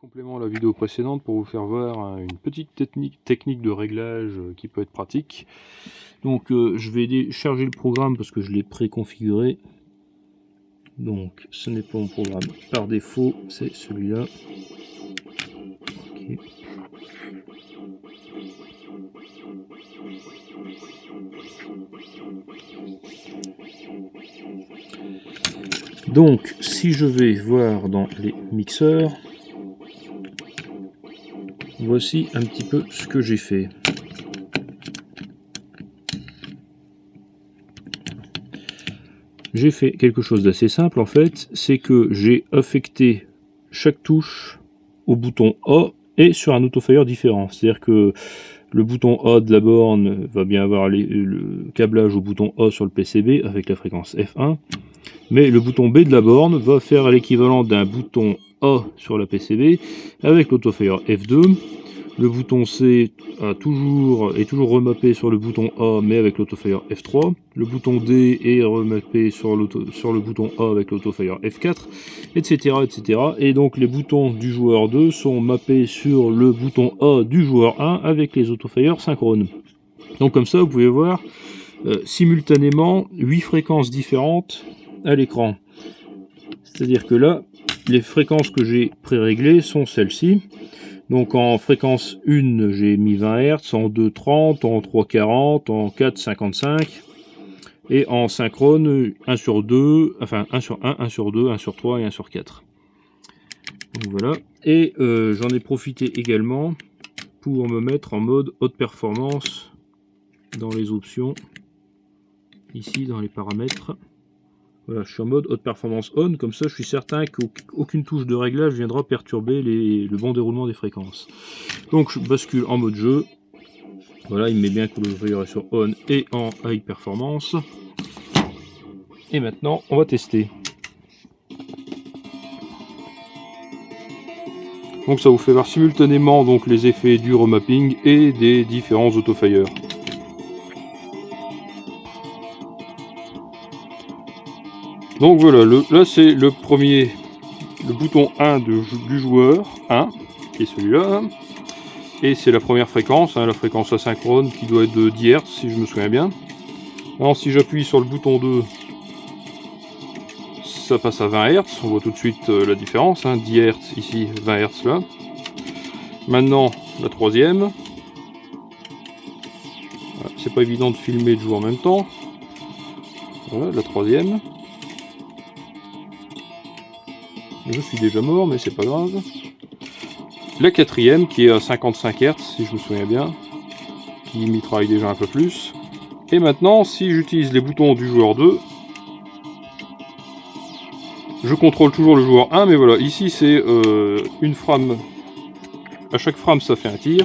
Complément à la vidéo précédente pour vous faire voir une petite technique de réglage qui peut être pratique. Donc je vais charger le programme parce que je l'ai préconfiguré. Donc ce n'est pas mon programme par défaut, c'est celui-là. Okay. Donc si je vais voir dans les mixeurs, voici un petit peu ce que j'ai fait. J'ai fait quelque chose d'assez simple en fait, c'est que j'ai affecté chaque touche au bouton A et sur un autofire différent. C'est-à-dire que le bouton A de la borne va bien avoir le câblage au bouton A sur le PCB avec la fréquence F1, mais le bouton B de la borne va faire l'équivalent d'un bouton A sur la PCB avec l'autofire F2. Le bouton C est toujours remappé sur le bouton A mais avec l'autofire F3. Le bouton D est remappé sur le bouton A avec l'autofire F4, etc., etc. Et donc les boutons du joueur 2 sont mappés sur le bouton A du joueur 1 avec les autofires synchrones. Donc comme ça vous pouvez voir simultanément 8 fréquences différentes à l'écran. C'est-à-dire que là, les fréquences que j'ai pré-réglées sont celles-ci. Donc en fréquence 1, j'ai mis 20 Hz, en 2, 30, en 3, 40, en 4, 55. Et en synchrone, 1 sur 2, enfin 1 sur 1, 1 sur 2, 1 sur 3 et 1 sur 4. Donc voilà. Et j'en ai profité également pour me mettre en mode haute performance dans les options, ici dans les paramètres. Voilà, je suis en mode haute performance on, comme ça je suis certain qu'aucune touche de réglage viendra perturber le bon déroulement des fréquences. Donc je bascule en mode jeu. Voilà, il me met bien que le est sur on et en high performance. Et maintenant on va tester. Donc ça vous fait voir simultanément donc les effets du remapping et des différents autofires. Donc voilà, là c'est le bouton 1 du joueur 1, qui est celui-là, et c'est la première fréquence, la fréquence asynchrone qui doit être de 10 Hz si je me souviens bien. Alors si j'appuie sur le bouton 2, ça passe à 20 Hz, on voit tout de suite la différence, 10 Hz ici, 20 Hz là. Maintenant la troisième, c'est pas évident de filmer et de jouer en même temps, voilà la troisième. Je suis déjà mort, mais c'est pas grave. La quatrième, qui est à 55 Hz, si je me souviens bien, qui mitraille déjà un peu plus. Et maintenant, si j'utilise les boutons du joueur 2, je contrôle toujours le joueur 1, mais voilà, ici c'est une frame. À chaque frame, ça fait un tir.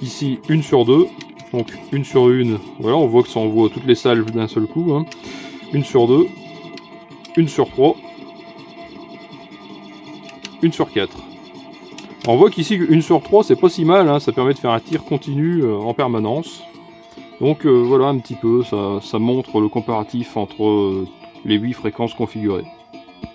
Ici, 1 sur 2, donc 1 sur 1, voilà, on voit que ça envoie toutes les salves d'un seul coup. 1 sur 2, 1 sur 3, 1 sur 4. On voit qu'ici 1 sur 3 c'est pas si mal, ça permet de faire un tir continu en permanence. Donc voilà un petit peu, ça montre le comparatif entre les 8 fréquences configurées.